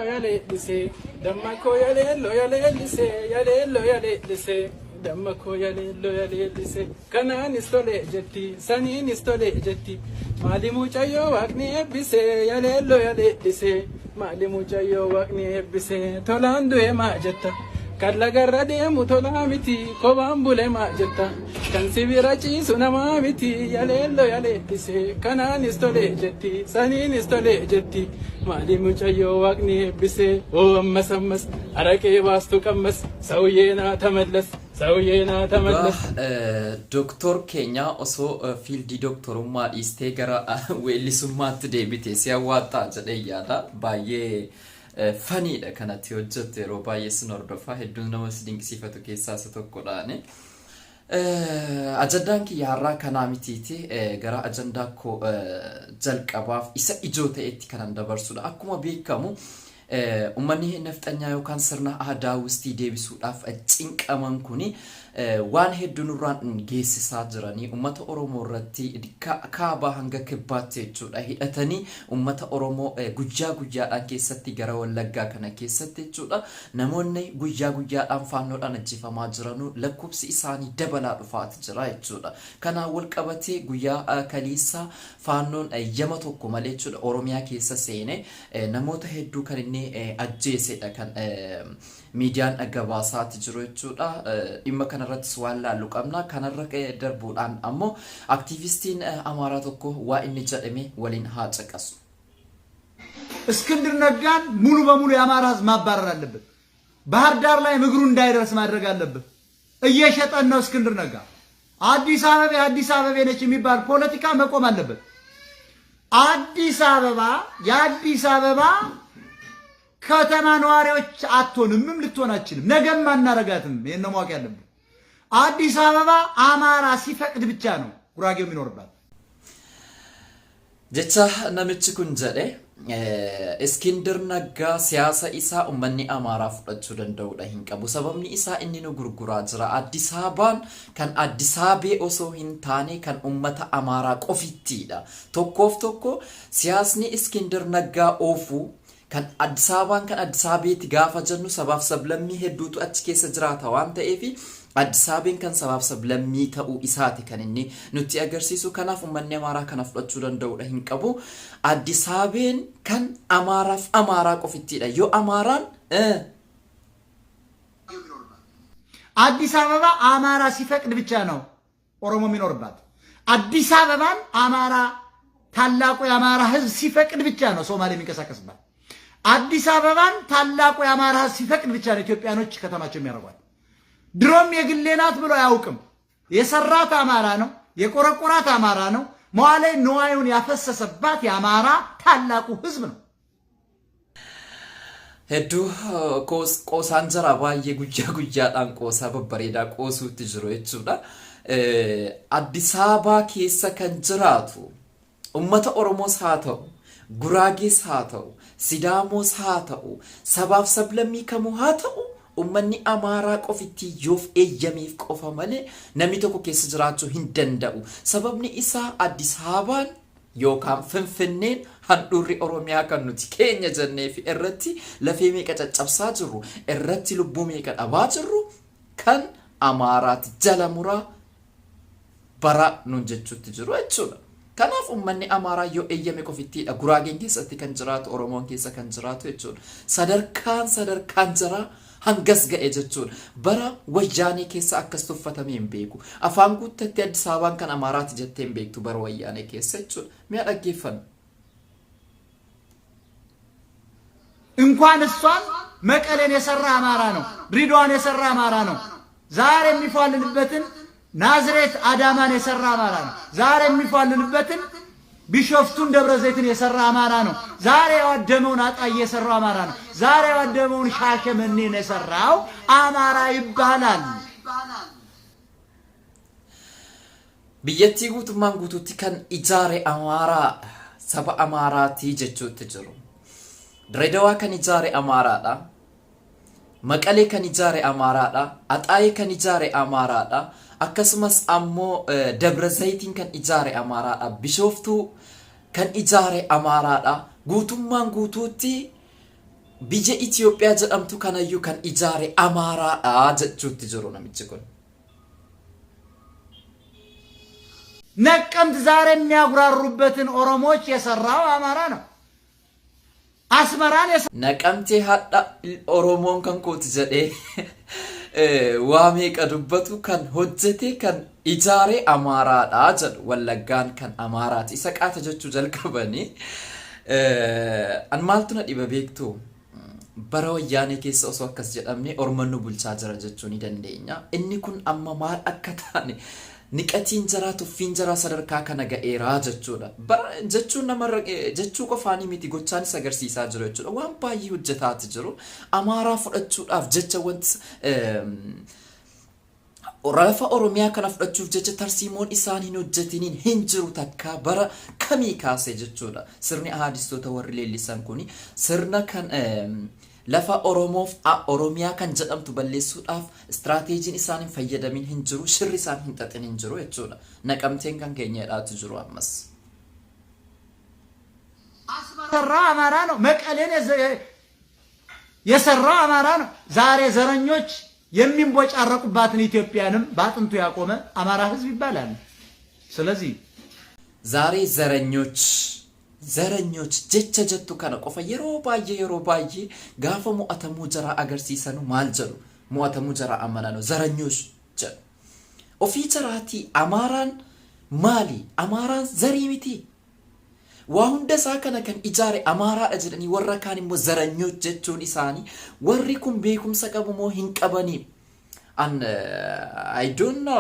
Yale Damako Yale Damako Yale Kanan istole jetti Sanin istole jetti Malimu chayo wakni ebise Yale Malimu chayo wakni ebise Tolandu ema jetta Kalla garra deemu tola miti kobaan bule maa jetta kan sibira ciisu namaa miti yaleellise kanaanis tole jetti saniinis tole jetti maali mucayyoo waaqni eebbise oo ammas araqee baastu qammas sawyeenaa tamallas Doktor Kenya osoo fiildii doktorummaa dhiistee gara weellisummaatti deebite si hawwaata jedhee yaada baay'ee faniidha kanatti hojjette yeroo baay'ee sin hordofaa hedduun nama si dinqisiifatu keessaa isa tokkodhaani. Ajandaan kiyya har'aa kanaa mitiiti gara ajandaa koo jalqabaaf isa ijoo ta'etti kanan dabarsudha. Akkuma beekamu ummanni nafxanyaa yookaan sirna aadaa wistii deebisuudhaaf cinqaman kuni waan hedduu nurraan geessisaa jiranii ummata Oromoo irratti kaabaa hanga kibbaatti jechuudha hidhatanii ummata Oromoo guyyaadhaan keessatti gara Wallaggaa kana keessatti jechuudha namoonni guyyaadhaan faannoodhaan ajjeefamaa jiranuu lakkoofsi isaanii dabalaa dhufaati jira jechuudha. Kana wal qabatee guyyaa kaleessa faannoon yama tokko malee jechuudha Oromiyaa keessa seene namoota hedduu kan inni ajjeesedha kan miidiyaan gabaasaati jiru jechuudha. Dhimma kanarrattis waan laallu qabna. Kanarra darbuudhaan ammoo aktivistiin Amaaraa tokko waa inni jedhame waliin haa caqasu. እስክንድር ነጋን ሙሉ በሙሉ የአማራ ህዝብ ማባረር አለበት። ባህር ዳር ላይ እግሩ እንዳይደርስ ማድረግ አለበት። እየሸጠን ነው እስክንድር ነጋ። አዲስ አበባ ነች የሚባል ፖለቲካ መቆም አለበት። አዲስ አበባ ከተማ ነዋሪዎች አትሆንም ልትሆን አትችልም። ነገም አናረጋትም። ይሄን ነው ማወቅ ያለብን። አዲስ አበባ አማራ ሲፈቅድ ብቻ ነው ጉራጌው የሚኖርባት። ጀቻ ነምች ኩንጀሌ እስክንድር ነጋ ሲያሳ ኢሳ ኡመኒ አማራ ፍለቹ ደንደውዳ ሂንቀቡ ሰበምኒ ኢሳ እንኒ ነው ጉርጉራ ጅራ አዲስ አበባን ከን አዲስ አበባ ኦሶ ሂንታኔ ከን ኡመታ አማራ ቆፊቲዳ ቶኮ ሲያስኒ እስክንድር ነጋ ኦፉ kan Addis Ababaan kan Addis Ababeetti gaafa jennu sabaaf sablammii hedduutu achi keessa jiraata waan ta'eef Addis Ababeen kan sabaaf sablammii ta'uu isaati kan inni nutti agarsiisu. Kanaaf uummanni Amaaraa kana fudhachuu danda'uudha hin qabu. Addis Ababeen kan Amaaraaf Amaaraa qofittiidha. Yoo Amaaraan አዲስ አበባ አማራ ሲፈቅድ ብቻ ነው ኦሮሞ የሚኖርባት። አዲስ አበባን አማራ ታላቁ የአማራ ህዝብ ሲፈቅድ ብቻ ነው ሶማሌ የሚንቀሳቀስባት። አዲስ አበባን ታላቁ የአማራ ህዝብ ሲፈቅድ ብቻ ነው ኢትዮጵያኖች ከተማቸው የሚያረጓት። ድሮም የግሌናት ብሎ አያውቅም። የሰራት አማራ ነው፣ የቆረቆራት አማራ ነው፣ መዋለ ንዋዩን ያፈሰሰባት የአማራ ታላቁ ህዝብ ነው። ሄዱ ቆሳንጀራ ባየ ጉጃዳን ቆሳ በበሬዳ ቆሱት ጅሮ እቹዳ አዲስ አበባ ኬሰ ከንጅራቱ ኡመተ ኦሮሞስ ሃተው ጉራጌስ ሃተው ሲዳሞስ ሃተው ሰባፍ ሰብለሚ ከሙ ሃተው ኡመኒ አማራ ቆፊቲ ዮፍ ኤየሚፍ ቆፋ ማለ ነሚ ቶኮ ኬስ ጅራቹ ሂንደንደው ሰበብኒ ኢሳ አዲስ አበባን ዮካም ፍንፍኔን ሃንዱሪ ኦሮሚያ ከኑቲ ኬኛ ጀኔፊ እረቲ ለፌሜ ቀጨጨብሳ ጅሩ እረቲ ልቡሜ ቀዳባ ጅሩ ከን አማራት ጀለሙራ በራ ኑንጀቹት ጅሩ እቹላ Kanaaf uummanni Amaaraa yoo eeyyame qofittiidha Guraageen keessatti kan jiraatu Oromoon keessa kan jiraatu jechuudha. Sadarkaan jira hangas ga'e jechuudha. Bara wayyaanee keessa akkas tuffatamee hin beeku. Afaan guuttatti Addis Ababaan kan Amaaraati jettee hin beektu bara wayyaanee keessa jechuudha. Mi'a dhaggeeffannu. እንኳን እሷን መቀሌን የሰራ አማራ ነው፣ ድሬዳዋን የሰራ አማራ ነው። ዛሬ የሚፋልልበትን ናዝሬት አዳማን የሰራ አማራ ነው። ዛሬ የሚፋልልበትን ቢሾፍቱን ደብረ ዘይትን የሰራ አማራ ነው። ዛሬ ያወደመውን አጣዬ የሰራው አማራ ነው። ዛሬ ያወደመውን ሻሸመኔን የሰራው አማራ ይባላል። ቢየቲ ጉቱማን ጉቱቲ ከን ኢጃሬ አማራ ሰባ አማራቲ ጀቹት ጅሩ ድሬዳዋ ከን ኢጃሬ አማራዳ መቀሌ ከን ኢጃሬ አማራዳ አጣዬ ከን ኢጃሬ አማራዳ akkasumas ammoo Dabra Zayitiin kan ijaare Amaaraadha. Bishoftuu kan ijaare Amaaraadha. Guutummaan guutuutti biyya Itoophiyaa jedhamtu kanayyuu kan ijaare Amaaraadha jechuutti jiru namichi kun. ነቀምት ዛሬ የሚያጉራሩበትን ኦሮሞዎች የሰራው አማራ ነው። አስመራን ነቀምቴ ሀዳ ኦሮሞን ከን ኮት ጀዴ ዋሜ ቀዱበቱ ከን ሆጀቴ ከን ኢጃሬ አማራዳ ጀድ ወለጋን ከን አማራት ኢሰቃተ ጀቹ ጀልቀበኒ አንማልቱነ ዲበቤክቱ bara wayyaanee keessa osoo akkas jedhamne ormannu bulchaa jira jechuun ni dandeenya. Inni kun amma maal akka taane niqatiin jaraa tuffiin jaraa sadarkaa kana ga'eeraa jechuudha. Jechuun namarra jechuu qofaanii miti gochaanis agarsiisaa jiru jechuudha. Waan baay'ee hojjetaati jiru. Amaaraa fudhachuudhaaf jecha wanti rafa Oromiyaa kana fudhachuuf jecha tarsiimoon isaan hin hojjetiniin hin jiru takka bara kamii kaasee jechuudha. Sirni ahadistoota warri leellisan kuni sirna kan lafa Oromoof Oromiyaa kan jedhamtu balleessuudhaaf istiraatiijiin isaan hin fayyadamin hin jiru, shirri isaan hin xaxin hin jiru jechuudha. Naqamteen kan keenyadhaatu jiru ammas. አስመራ አማራ ነው። መቀሌን የሰራው አማራ ነው። ዛሬ ዘረኞች የሚንቦጫረቁባትን ኢትዮጵያንም ባጥንቱ ያቆመ አማራ ህዝብ ይባላል። ስለዚህ ዛሬ ዘረኞች ጀቸ ጀቱ ከነ ቆፈ የሮ ባዬ ጋፈ ሙአተሙ ጀራ አገርሲሰኑ ማልጀሩ ሙአተሙ ጀራ አመና ነው ዘረኞች ጀ ኦፊ ጀራቲ አማራን ማሊ አማራን ዘሪሚቲ ዋሁንደሳ ከነ ከን ኢጃሬ አማራ አጅለኒ ወረካኒ ሞ ዘረኞች ጀቹን ኢሳኒ ወሪኩም ቤኩም ሰቀቡሞ ሂንቀበኒ አን አይ ዶንት ኖ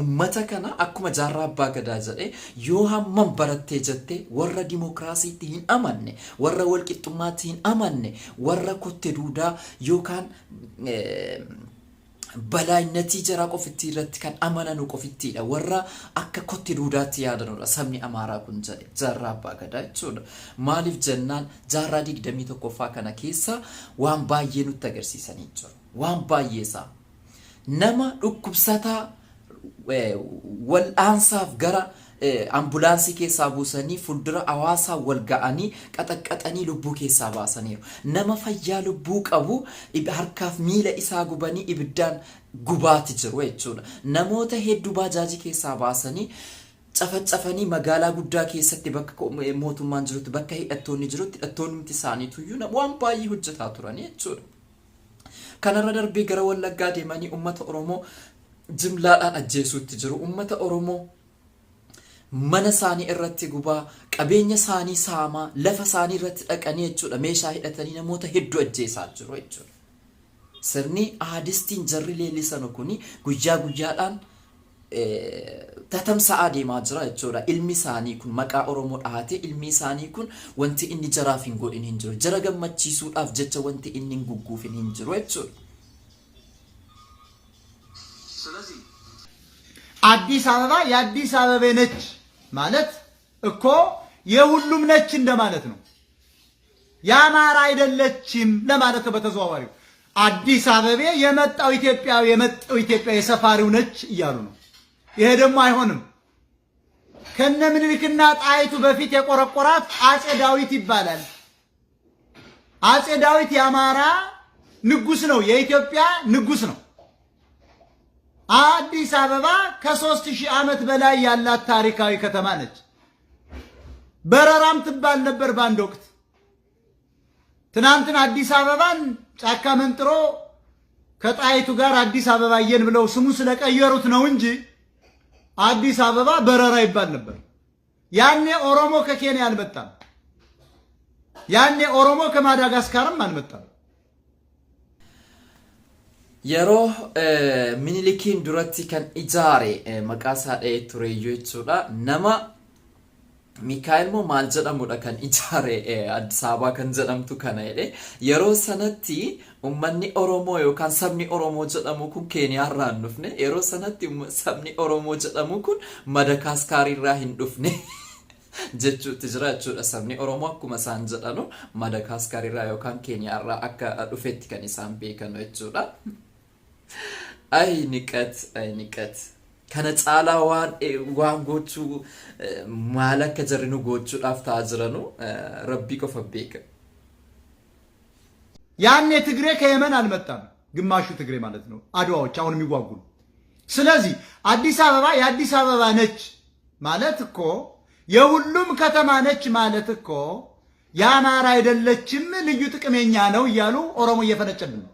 ummata kana akkuma jaarraa abbaa gadaa jedhe yoo hammam barattee jette warra dimokiraasiitti hin amanne warra walqixxummaatti hin amanne warra kotte duudaa yookaan balaayinnati jaraa qofitti irratti kan amananu qofittiidha warra akka kotte duudaatti yaadanudha sabni amaaraa kun jedhe jaarraa abbaa gadaa jechuudha. Maaliif jennaan jaarraa 21ffaa kana keessa waan baay'ee nutti agarsiisanii jiru. Waan baay'eesaa nama dhukkubsataa wal aansaaf gara ambulaansii keessaa buusanii fuuldura hawaasaa wal ga'anii qaxaqqaxanii lubbuu keessaa baasaniiru. Nama fayyaa lubbuu qabu harkaaf miila isaa gubanii ibiddaan gubaati jiru jechuudha. Namoota hedduu baajaajii keessaa baasanii cafacafanii magaalaa guddaa keessatti bakka mootummaan jirutti bakka hidhattoonni jirutti hidhattoonni isaaniitu iyyuu waan baay'ee hojjetaa turan jechuudha. Kanarra darbee gara Wallaggaa deemanii uummata Oromoo jimlaadhaan ajjeesuutti jiru. Uummata Oromoo mana isaanii irratti gubaa qabeenya isaanii saamaa lafa isaanii irratti dhaqanii jechuudha meeshaa hidhatanii namoota hedduu ajjeesaa jiru jechuudha. Sirni ahadistiin jarri leellisan kuni guyyaa guyyaadhaan tatamsa'aa deemaa jira jechuudha. Ilmi isaanii kun maqaa Oromoo dhahatee ilmi isaanii kun wanti inni jaraaf hin godhin hin jiru. Jara gammachiisuudhaaf jecha wanti inni hin gugguufin hin jiru jechuudha. አዲስ አበባ የአዲስ አበባ ነች ማለት እኮ የሁሉም ነች እንደማለት ነው። የአማራ አይደለችም ለማለት ነው በተዘዋዋሪው። አዲስ አበባ የመጣው ኢትዮጵያ የሰፋሪው ነች እያሉ ነው። ይሄ ደግሞ አይሆንም። ከነ ምኒልክና ጣይቱ በፊት የቆረቆራት አጼ ዳዊት ይባላል። አጼ ዳዊት የአማራ ንጉስ ነው፣ የኢትዮጵያ ንጉስ ነው። አዲስ አበባ ከ3000 ዓመት በላይ ያላት ታሪካዊ ከተማ ነች። በረራም ትባል ነበር በአንድ ወቅት። ትናንትና አዲስ አበባን ጫካ መንጥሮ ከጣይቱ ጋር አዲስ አበባየን ብለው ስሙ ስለቀየሩት ነው እንጂ አዲስ አበባ በረራ ይባል ነበር። ያኔ ኦሮሞ ከኬንያ አልመጣም። ያኔ ኦሮሞ ከማዳጋስካርም አልመጣም። yeroo minilikiin duratti kan ijaare maqaa isaa dha'ee ture jechuudha. Nama Mikaa'el moo maal jedhamudha kan ijaare Addis Ababaa kan jedhamtu kana jedhe yeroo sanatti ummanni Oromoo yookaan sabni Oromoo jedhamu kun Keeniyaa irraa hin dhufne yeroo sanatti sabni Oromoo jedhamu kun Madagaskar irraa hin dhufne jechuutti jira jechuudha. Sabni Oromoo akkuma isaan jedhanu Madagaskar irraa yookaan Keeniyaa irraa akka dhufetti kan isaan beekanu jechuudha. Ay niqat kana caalaa waan gochuu maal akka jarri nu gochuudhaaf ta'aa jiranu rabbii qofa beeka. ያኔ ትግሬ ከየመን አልመጣም። ግማሹ ትግሬ ማለት ነው አድዋዎች አሁን የሚዋጉ። ስለዚህ አዲስ አበባ የአዲስ አበባ ነች ማለት እኮ የሁሉም ከተማ ነች ማለት እኮ የአማራ አይደለችም ልዩ ጥቅመኛ ነው እያሉ ኦሮሞ እየፈነጨብን ነው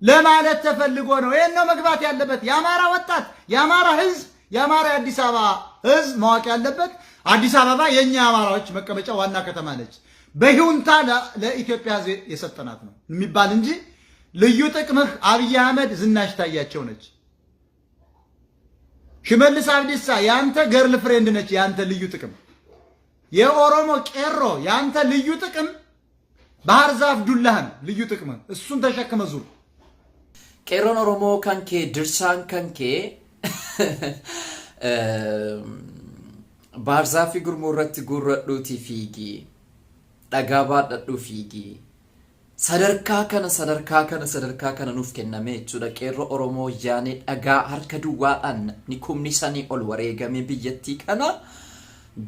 ለማለት ተፈልጎ ነው። ይሄን ነው መግባት ያለበት። የአማራ ወጣት፣ የአማራ ህዝብ፣ የአማራ የአዲስ አበባ ህዝብ ማወቅ ያለበት አዲስ አበባ የኛ አማራዎች መቀመጫ ዋና ከተማ ነች። በሂውንታ ለኢትዮጵያ ህዝብ የሰጠናት ነው የሚባል እንጂ ልዩ ጥቅምህ አብይ አህመድ ዝናሽ ታያቸው ነች። ሽመልስ አብዲሳ ያንተ ገርል ፍሬንድ ነች። ያንተ ልዩ ጥቅም የኦሮሞ ቄሮ ያንተ ልዩ ጥቅም ባህር ዛፍ ዱላህን ልዩ ጥቅም እሱን ተሸክመ ዙር። ቄሮን ኦሮሞ ከንኬ ድርሳን ከንኬ ባህር ዛፊ ጉርሙረት ጉረዱቲ ፊጊ ደጋባ ደዱ ፊጊ sadarkaa kana nuuf kenname jechuudha. Qeerroo Oromoo yaane dhagaa harka duwwaadhaan ni kumni sanii ol wareegame biyyattii kana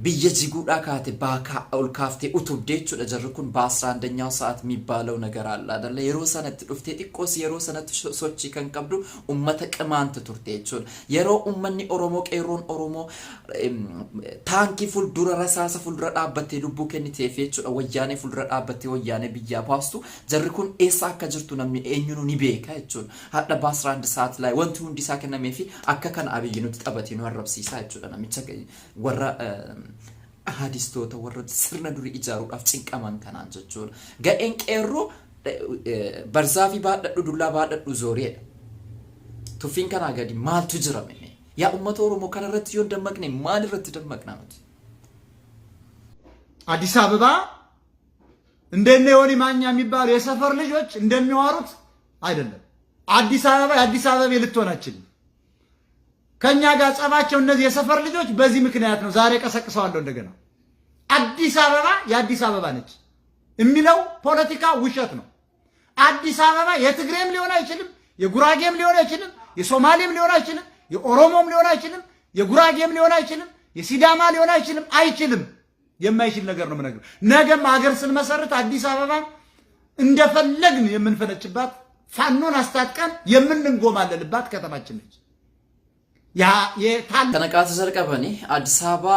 biyya jiguudha kaate baakaa ol kaaftee utubdee jechuudha. Jarri kun በ11ኛው ሰዓት የሚባለው ነገር አለ አይደለ? yeroo sanatti dhuftee xiqqoos yeroo sanatti sochii kan qabdu ummata qimaanta turte jechuudha. yeroo ummanni Oromoo qeerroon Oromoo taankii fuuldura rasaasa fuuldura dhaabbattee lubbuu kenniteef jechuudha. Wayyaanee fuuldura dhaabbattee wayyaanee biyyaa baastu jarri kun eessa akka jirtu namni eenyuun ni beeka jechuudha. Hadda በ11 ሰዓት ላይ wanti hundi isaa kennamee fi akka kan Abiyyi nuti taphatee nu arrabsiisaa jechuudha. Namicha warra ahadistoota warra sirna durii ijaaruudhaaf cinqaman kanaan jechuudha. Ga'een qeerroo barzaafi baadhadhu dullaa baadhadhu zooreedha. Tuffiin kanaa gadi maaltu jirame? yaa ummata Oromoo kana irratti yoo dammaqne maal irratti dammaqna nuti? አዲስ አበባ እንደነ ዮኒ ማኛ የሚባሉ የሰፈር ልጆች እንደሚዋሩት አይደለም። አዲስ አበባ የአዲስ አበባ ልትሆን አትችልም። ከኛ ጋር ጸባቸው እነዚህ የሰፈር ልጆች በዚህ ምክንያት ነው። ዛሬ ቀሰቅሰዋለሁ እንደገና አዲስ አበባ የአዲስ አበባ ነች የሚለው ፖለቲካ ውሸት ነው። አዲስ አበባ የትግሬም ሊሆን አይችልም፣ የጉራጌም ሊሆን አይችልም፣ የሶማሌም ሊሆን አይችልም፣ የኦሮሞም ሊሆን አይችልም፣ የጉራጌም ሊሆን አይችልም፣ የሲዳማ ሊሆን አይችልም። አይችልም። የማይችል ነገር ነው የምነግርህ። ነገም ሀገር ስንመሰርት አዲስ አበባ እንደፈለግን የምንፈነጭባት ፋኖን አስታጥቀን የምንንጎማለልባት ከተማችን ነች። ከነቃተ ሰርቀበኒ አዲስ አበባ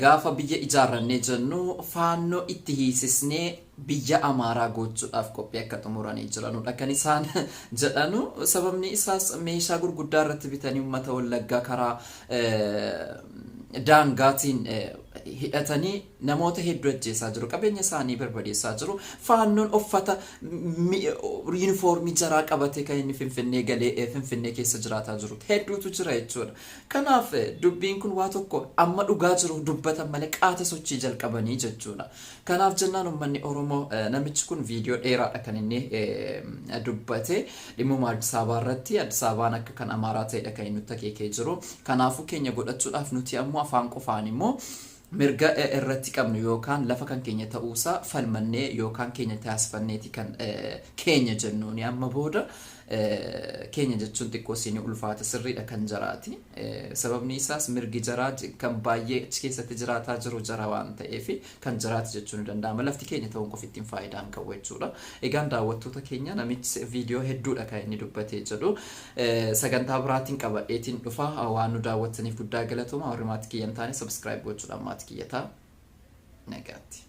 ጋፋ ብየ ኢጃረኔ ጀኑ ፋኖ ኢtti hiisisnee biyya Amaaraa gochuudhaaf qophii akka xumuranii jiranudha. Kan isaan jedhanu sababni isaas meeshaa gurguddaa irratti bitanii uummata Wallaggaa karaa daangaatiin hidhatanii namoota hedduu ajjeesaa jiru. Qabeenya isaanii barbadeessaa jiru. Faannoon uffata yuunifoormii jaraa qabatee kan inni Finfinnee galee Finfinnee keessa jiraataa jiru hedduutu jira jechuudha. Kanaaf dubbiin kun waa tokko amma dhugaa jiru dubbatan malee qaata sochii jalqabanii jechuudha. Kanaaf jennaan uummanni Oromoo namichi kun viidiyoo dheeraadha kan inni dubbate dhimma Addis Ababaa irratti. Addis Ababaan akka kan Amaaraa ta'edha kan inni nutti akeekee jiru. Kanaafuu keenya godhachuudhaaf nuti ammoo afaan qofaan immoo mirga irratti qabnu yookaan lafa kan keenya ta'uusaa falmannee yookaan keenya taasiffanneeti kan keenya jennuuni amma booda keenya jechuun xiqqoo siinii ulfaata sirriidha kan jaraati. Sababni isaas mirgi jaraa kan baay'ee achi keessatti jiraataa jiru jara waan ta'eef kan jaraati jechuun ni danda'ama. Lafti keenya ta'uun qofa ittiin faayidaan qabu jechuudha. Egaan daawwattoota keenya namichi viidiyoo hedduudha kan inni dubbatee jedhu sagantaa biraatiin qabadheetiin dhufa waan nu daawwattaniif guddaa galatooma. Warri maatii kiyyan taane subscribe gochuudhaan maatii kiyyataa nagaatti.